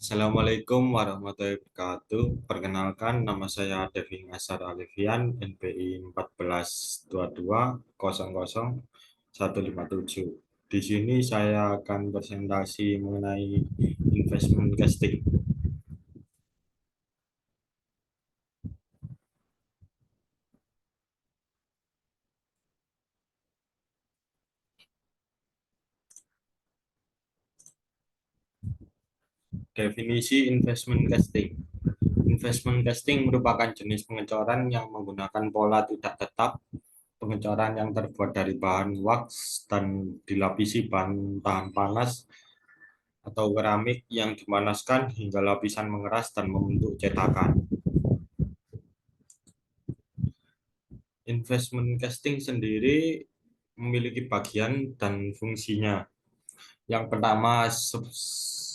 Assalamualaikum warahmatullahi wabarakatuh. Perkenalkan, nama saya Devin Asar Alifian, NPI 1422000157. Di sini saya akan presentasi mengenai investment casting. Definisi investment casting. Investment casting merupakan jenis pengecoran yang menggunakan pola tidak tetap, pengecoran yang terbuat dari bahan wax dan dilapisi bahan tahan panas atau keramik yang dipanaskan hingga lapisan mengeras dan membentuk cetakan. Investment casting sendiri memiliki bagian dan fungsinya. Yang pertama,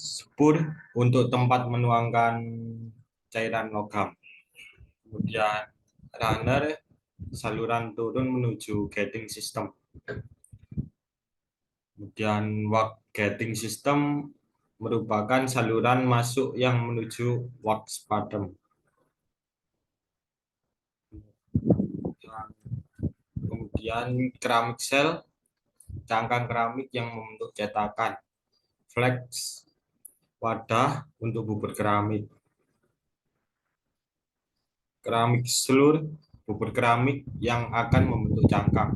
spur untuk tempat menuangkan cairan logam. Kemudian runner, saluran turun menuju gating system. Kemudian wax gating system merupakan saluran masuk yang menuju wax bottom. Kemudian keramik cell, cangkang keramik yang membentuk cetakan. Flex, wadah untuk bubur keramik. Keramik selur, bubur keramik yang akan membentuk cangkang.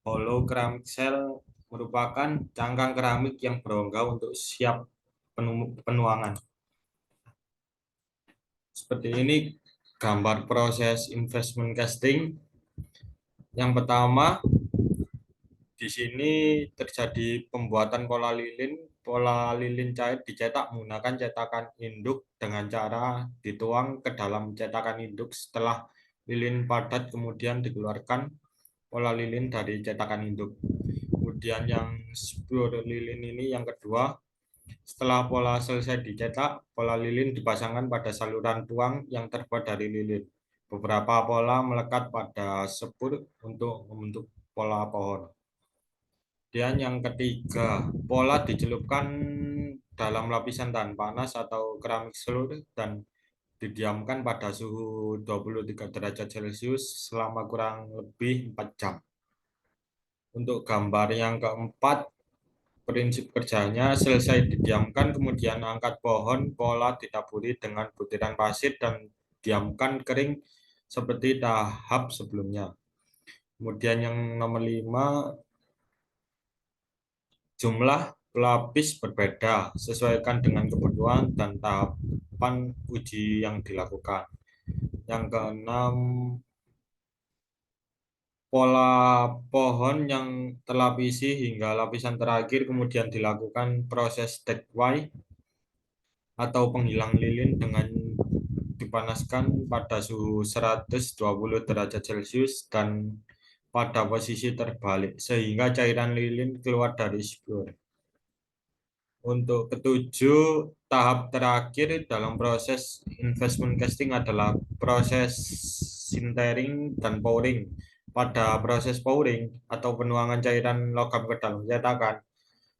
Hollow keramik cell merupakan cangkang keramik yang berongga untuk siap penuangan. Seperti ini gambar proses investment casting. Yang pertama, di sini terjadi pembuatan pola lilin. Pola lilin cair dicetak menggunakan cetakan induk dengan cara dituang ke dalam cetakan induk. Setelah lilin padat kemudian dikeluarkan pola lilin dari cetakan induk. Kemudian yang spur lilin ini yang kedua, setelah pola selesai dicetak, pola lilin dipasangkan pada saluran tuang yang terbuat dari lilin. Beberapa pola melekat pada spur untuk membentuk pola pohon. Dan yang ketiga, pola dicelupkan dalam lapisan tahan panas atau keramik selur dan didiamkan pada suhu 23 derajat Celcius selama kurang lebih 4 jam. Untuk gambar yang keempat, prinsip kerjanya selesai didiamkan, kemudian angkat pohon, pola ditaburi dengan butiran pasir dan diamkan kering seperti tahap sebelumnya. Kemudian yang nomor 5, jumlah pelapis berbeda, sesuaikan dengan kebutuhan dan tahapan uji yang dilakukan. Yang keenam, pola pohon yang terlapisi hingga lapisan terakhir, kemudian dilakukan proses deck Y atau penghilang lilin dengan dipanaskan pada suhu 120 derajat Celcius dan pada posisi terbalik sehingga cairan lilin keluar dari spur. Untuk ketujuh, tahap terakhir dalam proses investment casting adalah proses sintering dan pouring. Pada proses pouring atau penuangan cairan logam ke dalam cetakan,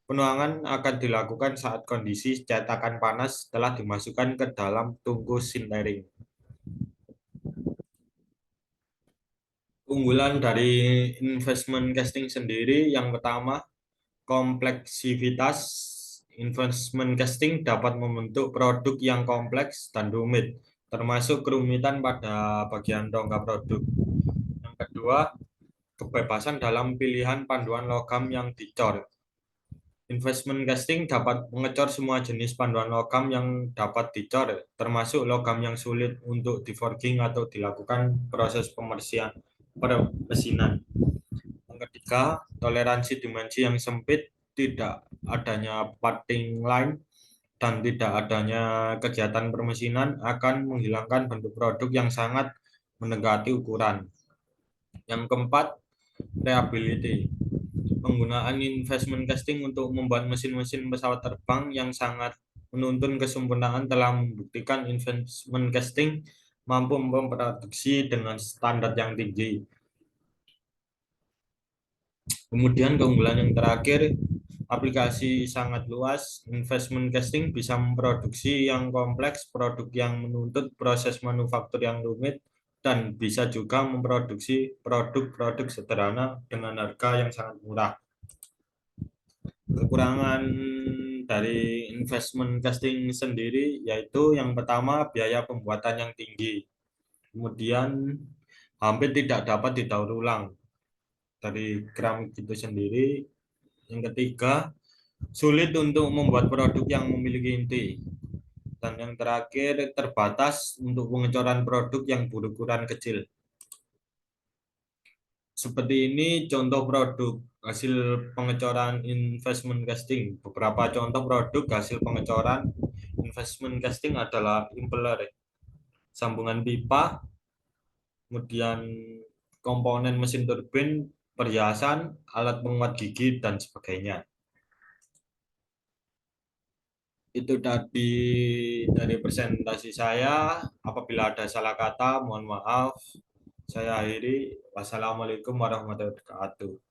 penuangan akan dilakukan saat kondisi cetakan panas setelah dimasukkan ke dalam tungku sintering. Keunggulan dari investment casting sendiri, yang pertama, kompleksivitas. Investment casting dapat membentuk produk yang kompleks dan rumit, termasuk kerumitan pada bagian rongga produk. Yang kedua, kebebasan dalam pilihan panduan logam yang dicor. Investment casting dapat mengecor semua jenis panduan logam yang dapat dicor, termasuk logam yang sulit untuk di-forging atau dilakukan proses permesinan. Yang ketiga, toleransi dimensi yang sempit, tidak adanya parting line, dan tidak adanya kegiatan permesinan akan menghilangkan bentuk produk yang sangat mendekati ukuran. Yang keempat, reliability. Penggunaan investment casting untuk membuat mesin-mesin pesawat terbang yang sangat menuntun kesempurnaan telah membuktikan investment casting mampu memproduksi dengan standar yang tinggi. Kemudian keunggulan yang terakhir, aplikasi sangat luas. Investment casting bisa memproduksi yang kompleks, produk yang menuntut proses manufaktur yang rumit, dan bisa juga memproduksi produk-produk sederhana dengan harga yang sangat murah. Kekurangan dari investment casting sendiri yaitu yang pertama biaya pembuatan yang tinggi, kemudian hampir tidak dapat didaur ulang dari keramik itu sendiri. Yang ketiga, sulit untuk membuat produk yang memiliki inti. Dan yang terakhir, terbatas untuk pengecoran produk yang berukuran kecil. Seperti ini contoh produk hasil pengecoran investment casting. Beberapa contoh produk hasil pengecoran investment casting adalah impeller, sambungan pipa, kemudian komponen mesin turbin, perhiasan, alat penguat gigi, dan sebagainya. Itu tadi dari presentasi saya. Apabila ada salah kata, mohon maaf. Saya akhiri. Wassalamualaikum warahmatullahi wabarakatuh.